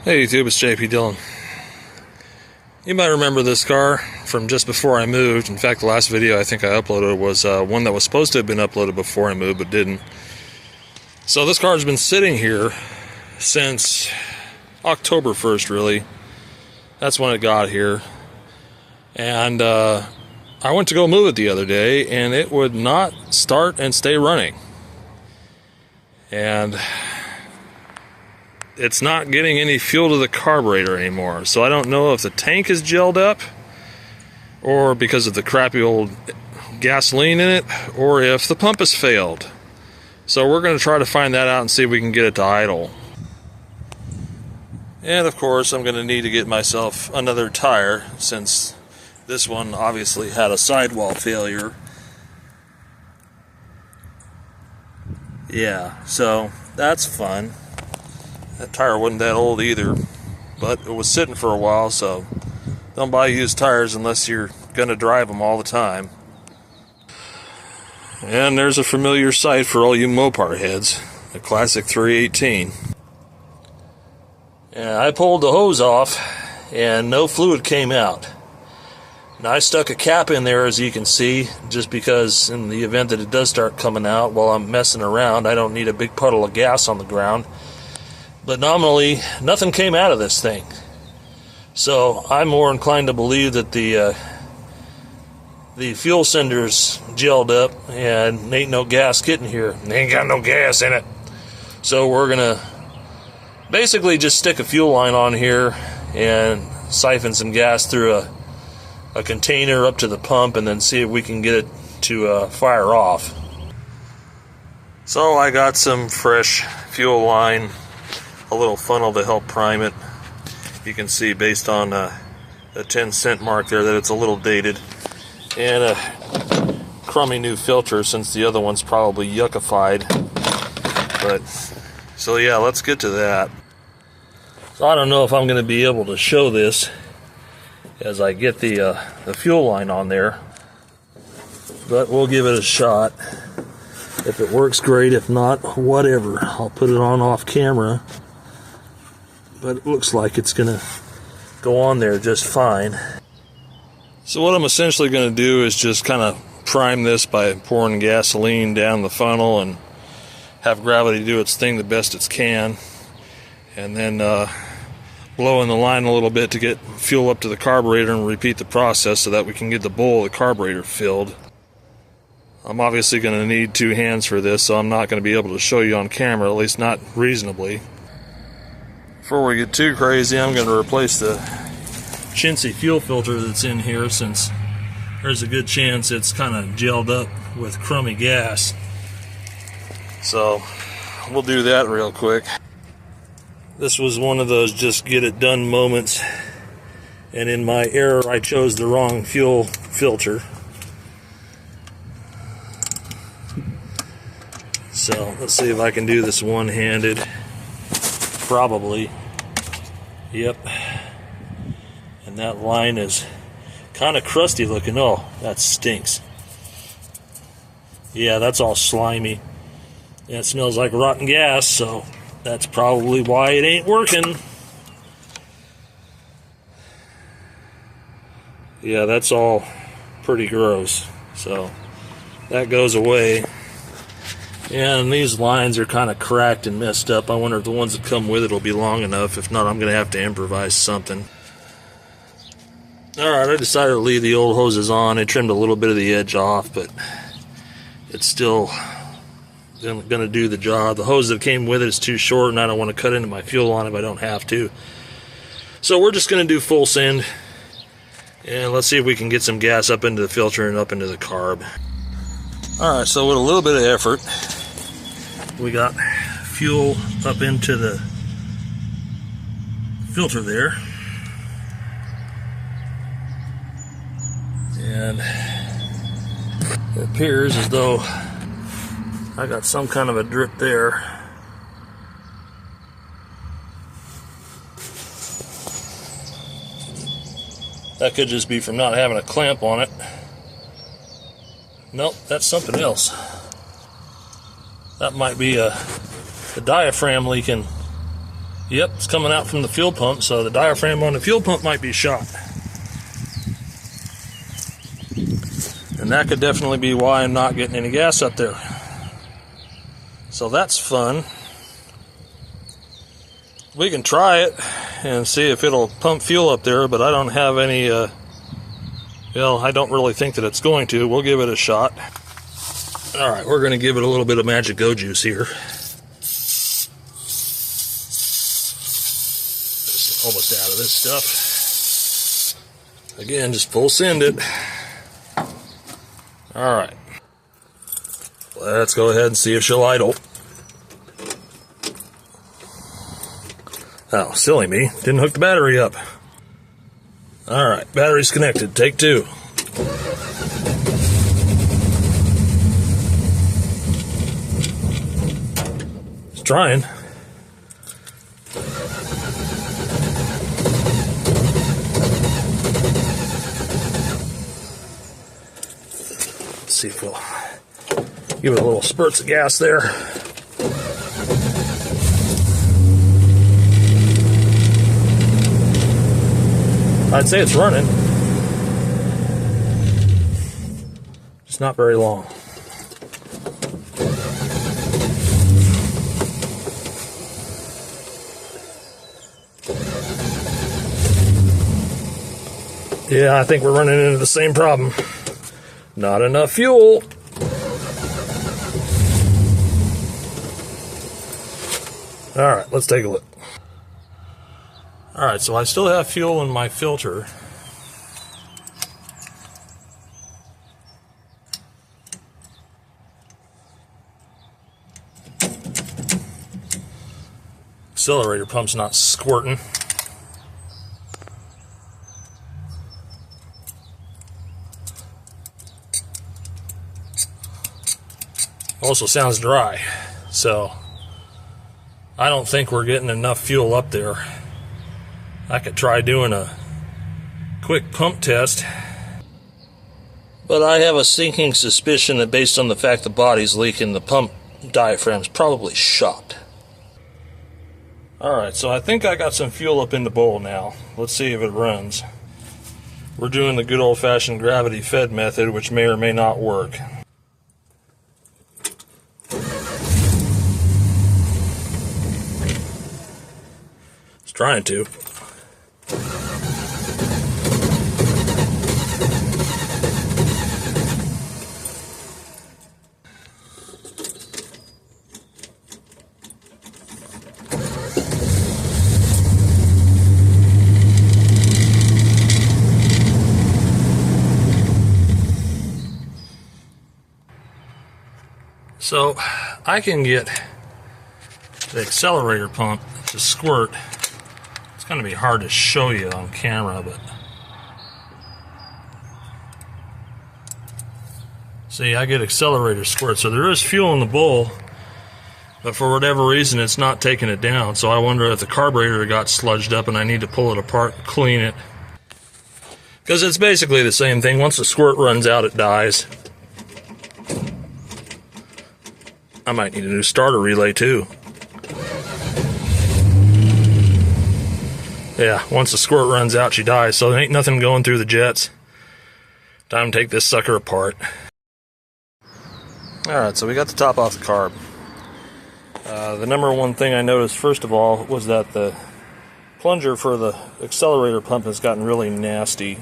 Hey YouTube, it's JP Dillon. You might remember this car from just before I moved. In fact, the last video I think I uploaded was one that was supposed to have been uploaded before I moved but didn't. So this car has been sitting here since October 1st, really. That's when it got here. And I went to go move it the other day and it would not start and stay running. And it's not getting any fuel to the carburetor anymore. So I don't know if the tank is gelled up or because of the crappy old gasoline in it, or if the pump has failed. So we're going to try to find that out and see if we can get it to idle. And of course I'm going to need to get myself another tire, since this one obviously had a sidewall failure. Yeah, so that's fun. That tire wasn't that old either, but it was sitting for a while, so don't buy used tires unless you're going to drive them all the time. And there's a familiar sight for all you Mopar heads, the classic 318. And I pulled the hose off and no fluid came out. Now I stuck a cap in there, as you can see, just because in the event that it does start coming out while I'm messing around, I don't need a big puddle of gas on the ground. But nominally, nothing came out of this thing. So I'm more inclined to believe that the fuel sender's gelled up and ain't no gas getting here. Ain't got no gas in it. So we're gonna basically just stick a fuel line on here and siphon some gas through a container up to the pump, and then see if we can get it to fire off. So I got some fresh fuel line, a little funnel to help prime it. You can see based on the 10-cent mark there that it's a little dated, and a crummy new filter, since the other one's probably yuckified. But so yeah, let's get to that. So I don't know if I'm going to be able to show this as I get the fuel line on there, but we'll give it a shot. If it works, great. If not, whatever. I'll put it on off camera. But it looks like it's gonna go on there just fine. So what I'm essentially gonna do is just kind of prime this by pouring gasoline down the funnel and have gravity do its thing the best it can, and then blow in the line a little bit to get fuel up to the carburetor, and repeat the process so that we can get the bowl of the carburetor filled. I'm obviously going to need two hands for this, so I'm not going to be able to show you on camera, at least not reasonably. Before we get too crazy, I'm going to replace the chintzy fuel filter that's in here, since there's a good chance it's kind of gelled up with crummy gas. So we'll do that real quick. This was one of those just get it done moments, and in my error I chose the wrong fuel filter. So let's see if I can do this one-handed. Probably. Yep. And that line is kind of crusty looking. Oh, that stinks. Yeah, that's all slimy. And it smells like rotten gas, so that's probably why it ain't working. Yeah, that's all pretty gross. So that goes away. And these lines are kind of cracked and messed up. I wonder if the ones that come with it will be long enough. If not, I'm going to have to improvise something. Alright, I decided to leave the old hoses on. I trimmed a little bit of the edge off, but it's still going to do the job. The hose that came with it is too short, and I don't want to cut into my fuel line if I don't have to. So we're just going to do full send, and let's see if we can get some gas up into the filter and up into the carb. Alright, so with a little bit of effort, we got fuel up into the filter there. And it appears as though I got some kind of a drip there. That could just be from not having a clamp on it. Nope, that's something else. That might be the diaphragm leaking. Yep, it's coming out from the fuel pump, so the diaphragm on the fuel pump might be shot. And that could definitely be why I'm not getting any gas up there. So that's fun. We can try it and see if it'll pump fuel up there, but I don't have any, well, I don't really think that it's going to. We'll give it a shot. Alright, we're going to give it a little bit of magic go juice here. Just almost out of this stuff. Again, just full send it. Alright. Let's go ahead and see if she'll idle. Oh, silly me. Didn't hook the battery up. Alright, battery's connected. Take two. It's trying. Let's see if we'll give it a little spurts of gas there. I'd say it's running. Just not very long. Yeah, I think we're running into the same problem. Not enough fuel. Alright, let's take a look. Alright, so I still have fuel in my filter. Accelerator pump's not squirting. Also sounds dry, so I don't think we're getting enough fuel up there. I could try doing a quick pump test, but I have a sinking suspicion that based on the fact the body's leaking, the pump diaphragm's probably shot. Alright, so I think I got some fuel up in the bowl now. Let's see if it runs. We're doing the good old-fashioned gravity-fed method, which may or may not work. It's trying to. So I can get the accelerator pump to squirt. It's going to be hard to show you on camera, but see, I get accelerator squirt. So there is fuel in the bowl, but for whatever reason it's not taking it down. So I wonder if the carburetor got sludged up and I need to pull it apart and clean it, because it's basically the same thing. Once the squirt runs out, it dies. I might need a new starter relay too. Yeah, once the squirt runs out, she dies, so there ain't nothing going through the jets. Time to take this sucker apart. Alright, so we got the top off the carb. The number one thing I noticed, first of all, was that the plunger for the accelerator pump has gotten really nasty.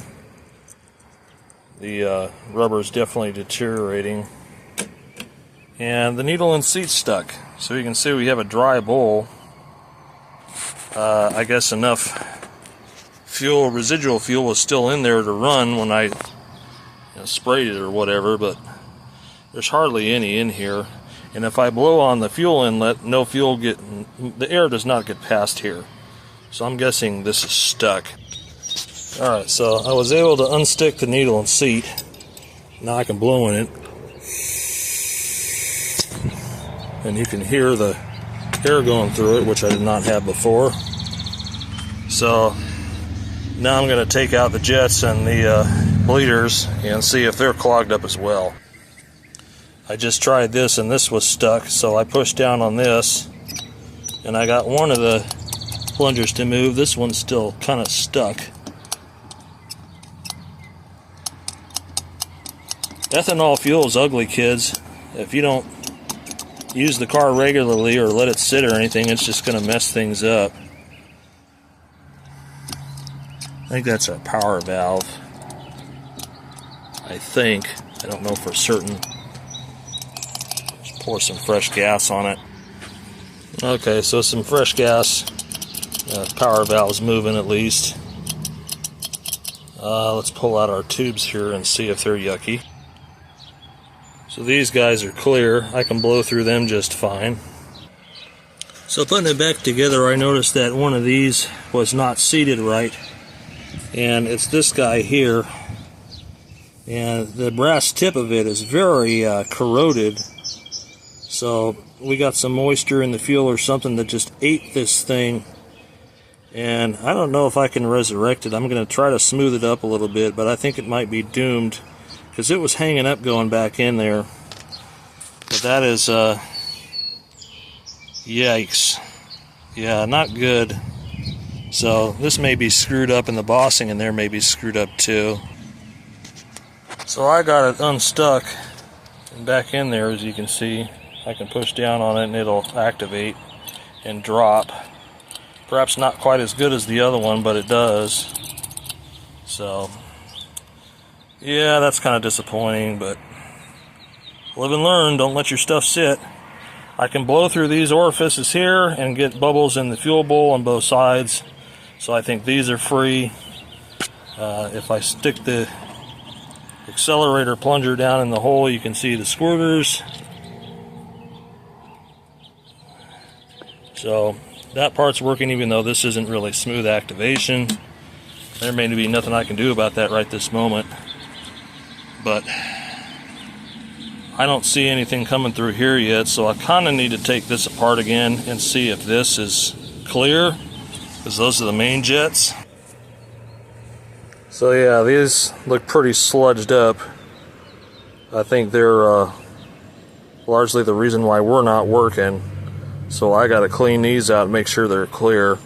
The rubber is definitely deteriorating. And the needle and seat's stuck. So you can see we have a dry bowl. I guess enough fuel, residual fuel, was still in there to run when I sprayed it or whatever, but there's hardly any in here. And if I blow on the fuel inlet, no fuel the air does not get past here. So I'm guessing this is stuck. Alright, so I was able to unstick the needle and seat. Now I can blow in it. And you can hear the air going through it, which I did not have before. So now I'm going to take out the jets and the bleeders and see if they're clogged up as well. I just tried this and this was stuck, so I pushed down on this and I got one of the plungers to move. This one's still kind of stuck. Ethanol fuel is ugly, kids. If you don't use the car regularly or let it sit or anything, it's just going to mess things up. I think that's our power valve. I think. I don't know for certain. Just pour some fresh gas on it. Okay, so some fresh gas. Power valve's moving at least. Let's pull out our tubes here and see if they're yucky. So these guys are clear. I can blow through them just fine. So putting it back together, I noticed that one of these was not seated right. And it's this guy here. And the brass tip of it is very corroded. So we got some moisture in the fuel or something that just ate this thing. And I don't know if I can resurrect it. I'm going to try to smooth it up a little bit, but I think it might be doomed because it was hanging up going back in there. But that is, yikes. Yeah, not good. So this may be screwed up, and the bossing in there may be screwed up too. So I got it unstuck and back in there, as you can see. I can push down on it and it'll activate and drop. Perhaps not quite as good as the other one, but it does. So yeah, that's kind of disappointing, but live and learn. Don't let your stuff sit. I can blow through these orifices here and get bubbles in the fuel bowl on both sides. So I think these are free. If I stick the accelerator plunger down in the hole, you can see the squirters. So that part's working, even though this isn't really smooth activation. There may be nothing I can do about that right this moment. But I don't see anything coming through here yet, so I kind of need to take this apart again and see if this is clear, because those are the main jets. So yeah, these look pretty sludged up. I think they're largely the reason why we're not working. So I got to clean these out and make sure they're clear,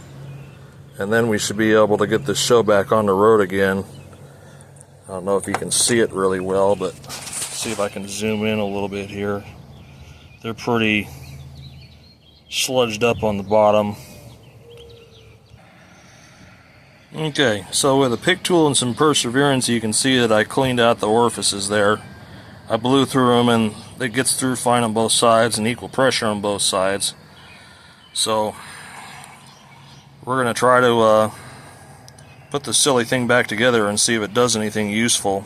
and then we should be able to get this show back on the road again. I don't know if you can see it really well, but see if I can zoom in a little bit here. They're pretty sludged up on the bottom. Okay, so with a pick tool and some perseverance, you can see that I cleaned out the orifices there. I blew through them, and it gets through fine on both sides and equal pressure on both sides. So we're going to try to put this silly thing back together and see if it does anything useful.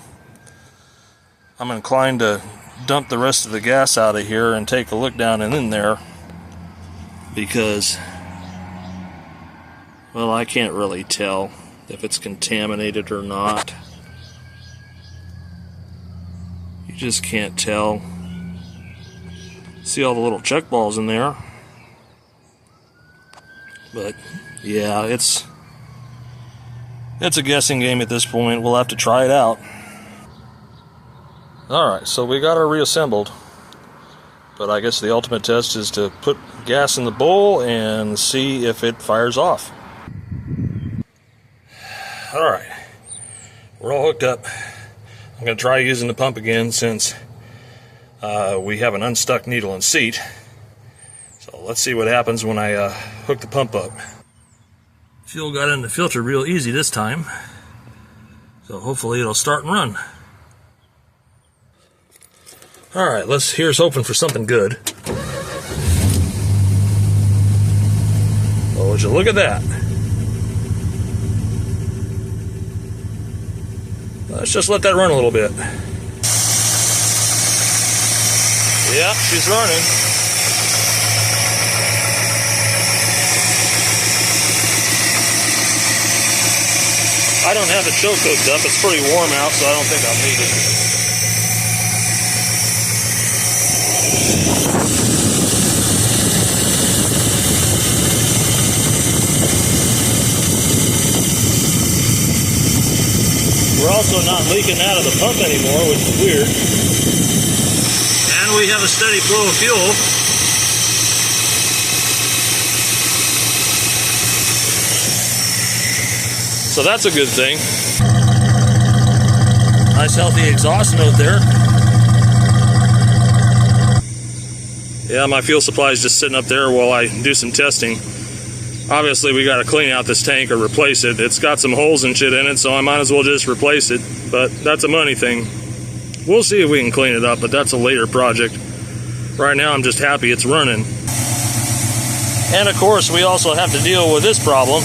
I'm inclined to dump the rest of the gas out of here and take a look down and in there, because, well, I can't really tell if it's contaminated or not. You just can't tell. See all the little check balls in there. But yeah, it's a guessing game at this point. We'll have to try it out. Alright, so we got her reassembled. But I guess the ultimate test is to put gas in the bowl and see if it fires off. Alright, we're all hooked up. I'm going to try using the pump again since we have an unstuck needle and seat. So let's see what happens when I hook the pump up. Fuel got in the filter real easy this time, so hopefully it'll start and run. Alright, here's hoping for something good. Oh, would you look at that? Let's just let that run a little bit. Yeah, she's running. I don't have the choke hooked up. It's pretty warm out, so I don't think I'll need it. We're also not leaking out of the pump anymore, which is weird. And we have a steady flow of fuel. So that's a good thing. Nice healthy exhaust note there. Yeah, my fuel supply is just sitting up there while I do some testing. Obviously, we got to clean out this tank or replace it. It's got some holes and shit in it, so I might as well just replace it. But that's a money thing. We'll see if we can clean it up, but that's a later project. Right now, I'm just happy it's running. And of course, we also have to deal with this problem,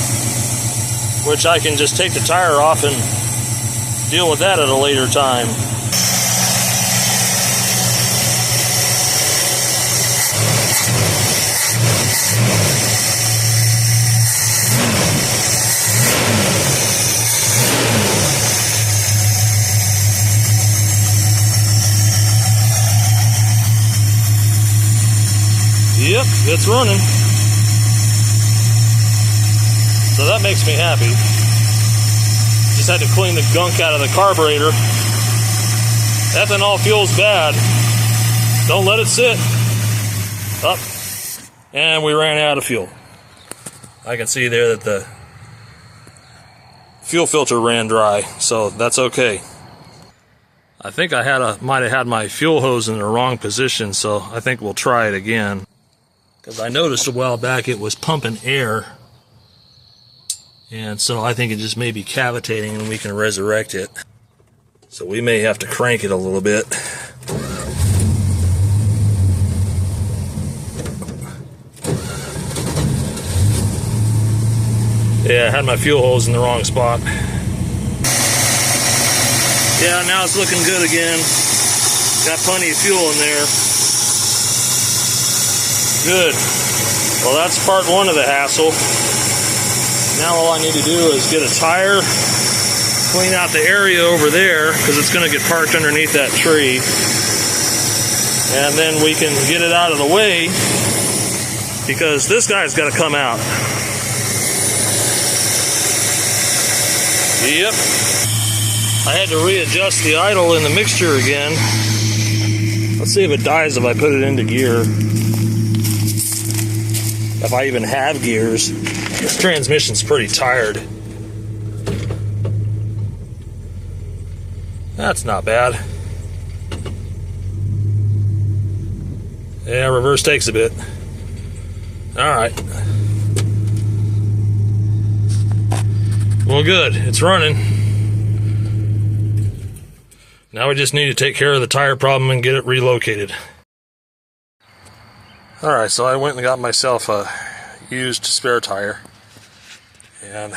which I can just take the tire off and deal with that at a later time. Yep, it's running. So that makes me happy. Just had to clean the gunk out of the carburetor. Ethanol fuel's bad. Don't let it sit. Up. And we ran out of fuel. I can see there that the fuel filter ran dry, so that's okay. I think I might have had my fuel hose in the wrong position, so I think we'll try it again. Because I noticed a while back it was pumping air, and so I think it just may be cavitating and we can resurrect it. So we may have to crank it a little bit. Yeah, I had my fuel hose in the wrong spot. Yeah, now it's looking good again. Got plenty of fuel in there. Good. Well, that's part one of the hassle. Now all I need to do is get a tire, clean out the area over there, because it's going to get parked underneath that tree. And then we can get it out of the way, because this guy's got to come out. Yep. I had to readjust the idle in the mixture again. Let's see if it dies if I put it into gear. If I even have gears. This transmission's pretty tired. That's not bad. Yeah, reverse takes a bit. Alright. Well, good. It's running. Now we just need to take care of the tire problem and get it relocated. Alright, so I went and got myself a used spare tire. And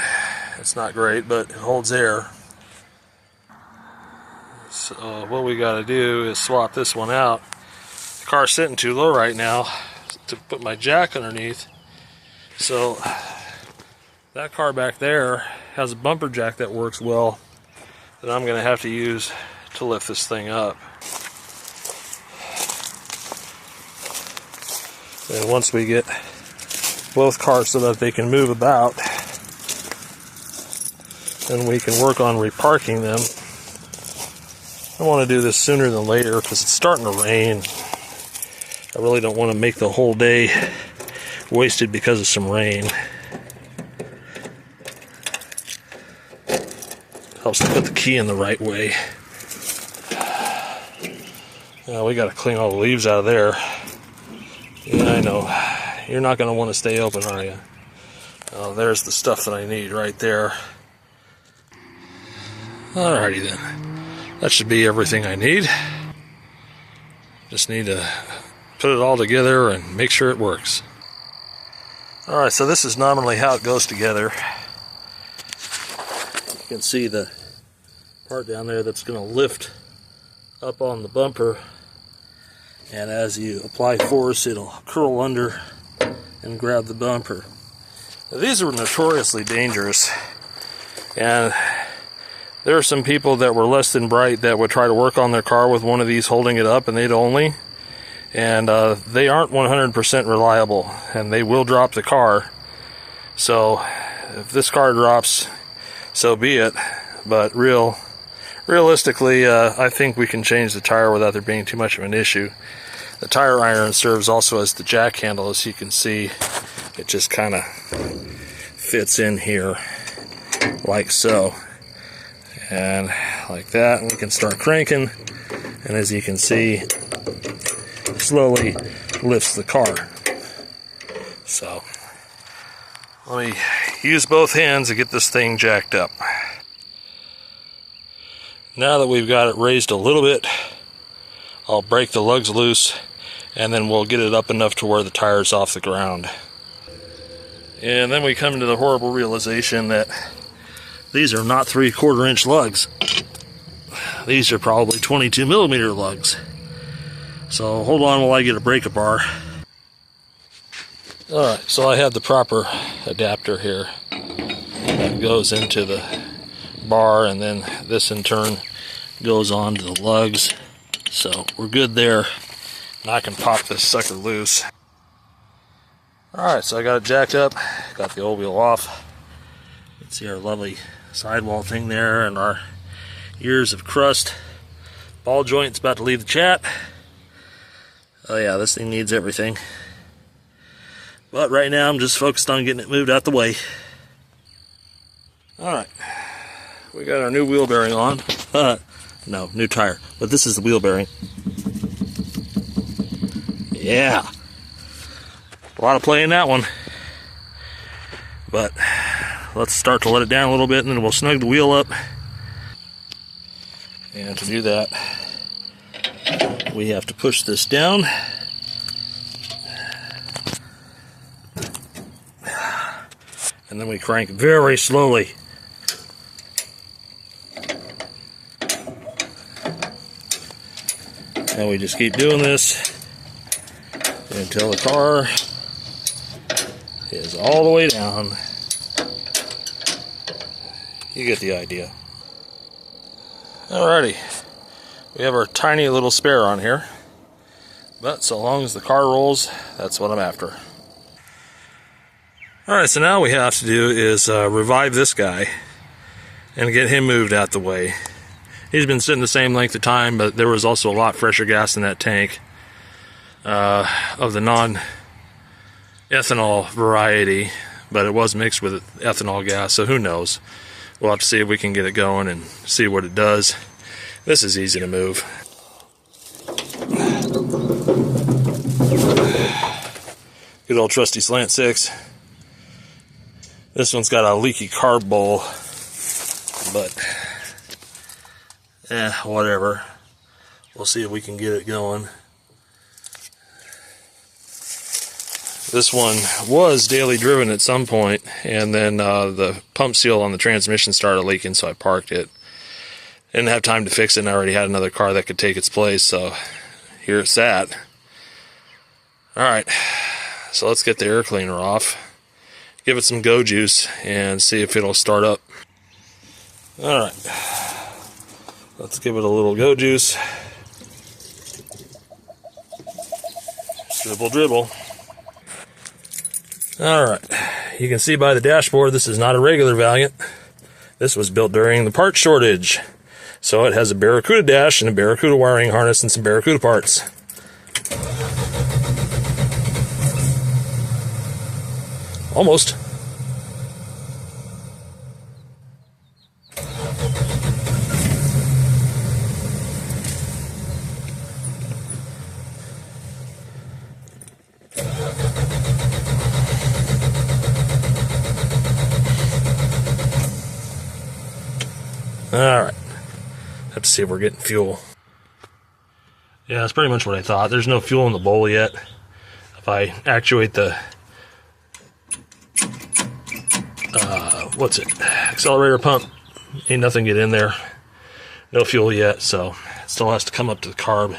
it's not great, but it holds air. So what we got to do is swap this one out. The car's sitting too low right now to put my jack underneath. So that car back there has a bumper jack that works well that I'm going to have to use to lift this thing up. And once we get both cars so that they can move about, then we can work on reparking them. I want to do this sooner than later because it's starting to rain. I really don't want to make the whole day wasted because of some rain. Helps to put the key in the right way. Now we got to clean all the leaves out of there. Yeah, I know. You're not going to want to stay open, are you? Oh, there's the stuff that I need right there. Alrighty then. That should be everything I need. Just need to put it all together and make sure it works. Alright, so this is nominally how it goes together. You can see the part down there that's going to lift up on the bumper. And as you apply force, it'll curl under and grab the bumper. Now, these are notoriously dangerous. And there are some people that were less than bright that would try to work on their car with one of these holding it up, and they'd only. And they aren't 100% reliable, and they will drop the car. So if this car drops, so be it. But realistically, I think we can change the tire without there being too much of an issue. The tire iron serves also as the jack handle, as you can see. It just kind of fits in here. like so, and like that, and we can start cranking, and as you can see, slowly lifts the car. So let me use both hands to get this thing jacked up. Now that we've got it raised a little bit, I'll break the lugs loose, and then we'll get it up enough to where the tire's off the ground. And then we come to the horrible realization that these are not 3/4 inch lugs. These are probably 22 millimeter lugs. So hold on while I get a breaker bar. Alright, so I have the proper adapter here that goes into the bar, and then this in turn goes on to the lugs. So we're good there. Now I can pop this sucker loose. Alright, so I got it jacked up, got the old wheel off. You can see our lovely sidewall thing there and our years of crust. Ball joint's about to leave the chat. Oh yeah, this thing needs everything. But right now I'm just focused on getting it moved out the way. Alright, we got our new wheel bearing on. No, new tire, but this is the wheel bearing. Yeah, a lot of play in that one. But let's start to let it down a little bit, and then we'll snug the wheel up. And to do that, we have to push this down. And then we crank very slowly. And we just keep doing this until the car is all the way down. You get the idea. Alrighty, we have our tiny little spare on here, but so long as the car rolls, that's what I'm after. Alright, so now what we have to do is revive this guy and get him moved out the way. He's been sitting the same length of time, but there was also a lot fresher gas in that tank of the non-ethanol variety, but it was mixed with ethanol gas, so who knows. We'll have to see if we can get it going and see what it does. This is easy to move. Good old trusty slant 6. This one's got a leaky carb bowl, but whatever. We'll see if we can get it going. This one was daily driven at some point, and then the pump seal on the transmission started leaking, so I parked it. Didn't have time to fix it, and I already had another car that could take its place, so here it's at. Alright, so let's get the air cleaner off, give it some go juice, and see if it'll start up. Alright, let's give it a little go juice. Dribble, dribble. Alright, you can see by the dashboard this is not a regular Valiant. This was built during the part shortage. So it has a Barracuda dash and a Barracuda wiring harness and some Barracuda parts. Almost. Alright, have to see if we're getting fuel. Yeah, that's pretty much what I thought. There's no fuel in the bowl yet. If I actuate the accelerator pump, ain't nothing get in there. No fuel yet, so it still has to come up to the carb.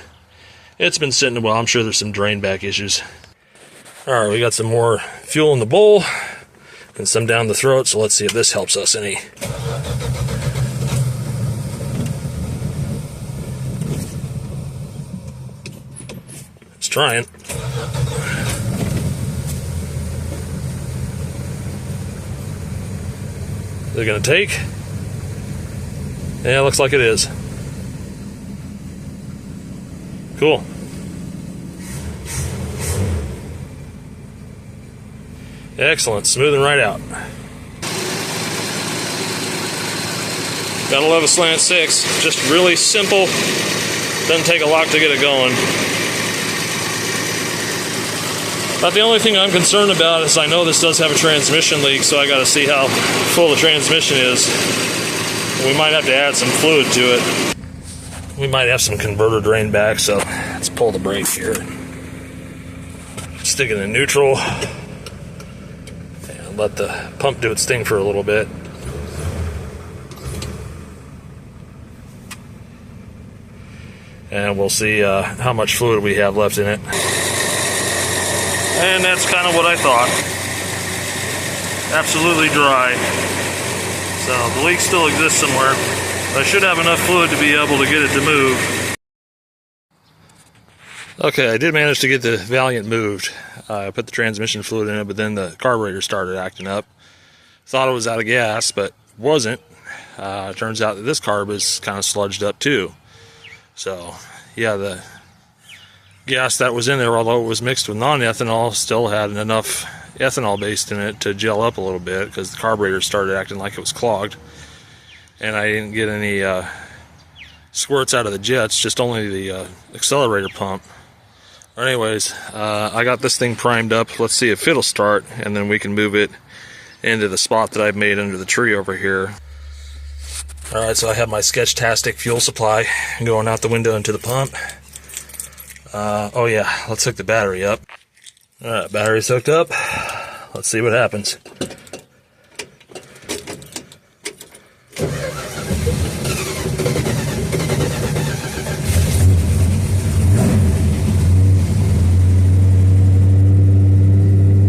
It's been sitting a while. I'm sure there's some drain back issues. Alright, we got some more fuel in the bowl and some down the throat, so let's see if this helps us any. Trying. Is it going to take? Yeah, looks like it is. Cool. Excellent, smoothing right out. Gotta love a slant 6. Just really simple. Doesn't take a lot to get it going. About the only thing I'm concerned about is I know this does have a transmission leak, so I gotta see how full the transmission is. We might have to add some fluid to it. We might have some converter drain back, so let's pull the brake here. Stick it in neutral and let the pump do its thing for a little bit. And we'll see how much fluid we have left in it. And that's kind of what I thought. Absolutely dry. So the leak still exists somewhere. I should have enough fluid to be able to get it to move. Okay, I did manage to get the Valiant moved. I put the transmission fluid in it, but then the carburetor started acting up. Thought it was out of gas, but wasn't. It turns out that this carb is kind of sludged up too. So, yeah, the gas that was in there, although it was mixed with non-ethanol, still had enough ethanol based in it to gel up a little bit because the carburetor started acting like it was clogged. And I didn't get any squirts out of the jets, just only the accelerator pump. Anyways, I got this thing primed up. Let's see if it'll start, and then we can move it into the spot that I've made under the tree over here. Alright, so I have my Sketch-tastic fuel supply going out the window into the pump. Oh yeah, let's hook the battery up. Alright, battery's hooked up. Let's see what happens.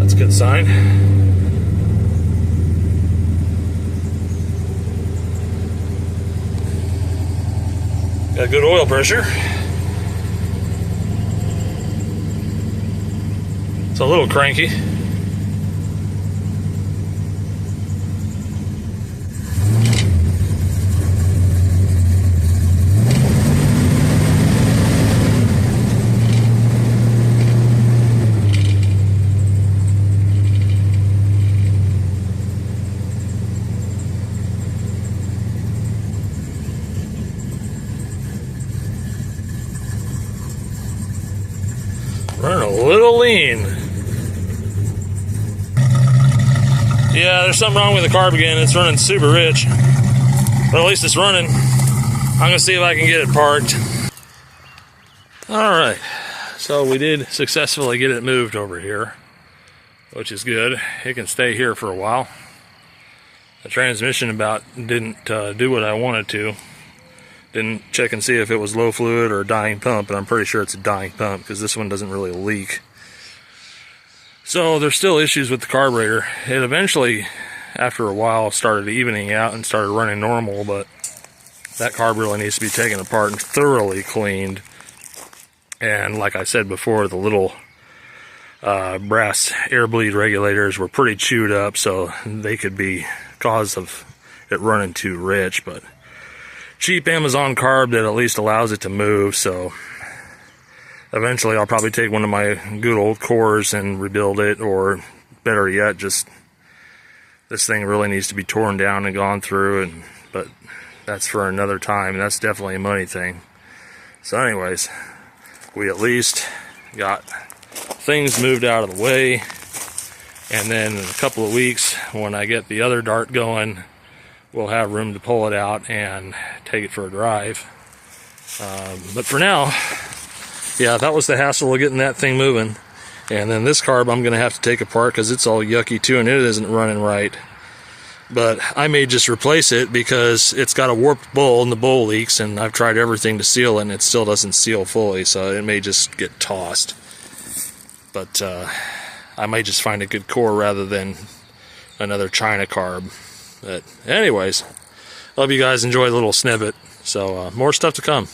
That's a good sign. Got good oil pressure. It's a little cranky. Running a little lean. Yeah, there's something wrong with the carb again. It's running super rich. But at least it's running. I'm going to see if I can get it parked. Alright. So we did successfully get it moved over here, which is good. It can stay here for a while. The transmission didn't do what I wanted to. Didn't check and see if it was low fluid or a dying pump, but I'm pretty sure it's a dying pump because this one doesn't really leak. So there's still issues with the carburetor. It eventually, after a while, started evening out and started running normal, but that carb really needs to be taken apart and thoroughly cleaned. And like I said before, the little brass air bleed regulators were pretty chewed up, so they could be cause of it running too rich, but cheap Amazon carb that at least allows it to move. So eventually I'll probably take one of my good old cores and rebuild it, or better yet, just this thing really needs to be torn down and gone through, but that's for another time. That's definitely a money thing. So anyways, we at least got things moved out of the way, and then in a couple of weeks when I get the other dart going, we'll have room to pull it out and take it for a drive. But for now, yeah, that was the hassle of getting that thing moving. And then this carb I'm going to have to take apart because it's all yucky too and it isn't running right. But I may just replace it because it's got a warped bowl and the bowl leaks, and I've tried everything to seal it and it still doesn't seal fully, so it may just get tossed. But I might just find a good core rather than another China carb. But anyways, hope you guys enjoy the little snippet. So more stuff to come.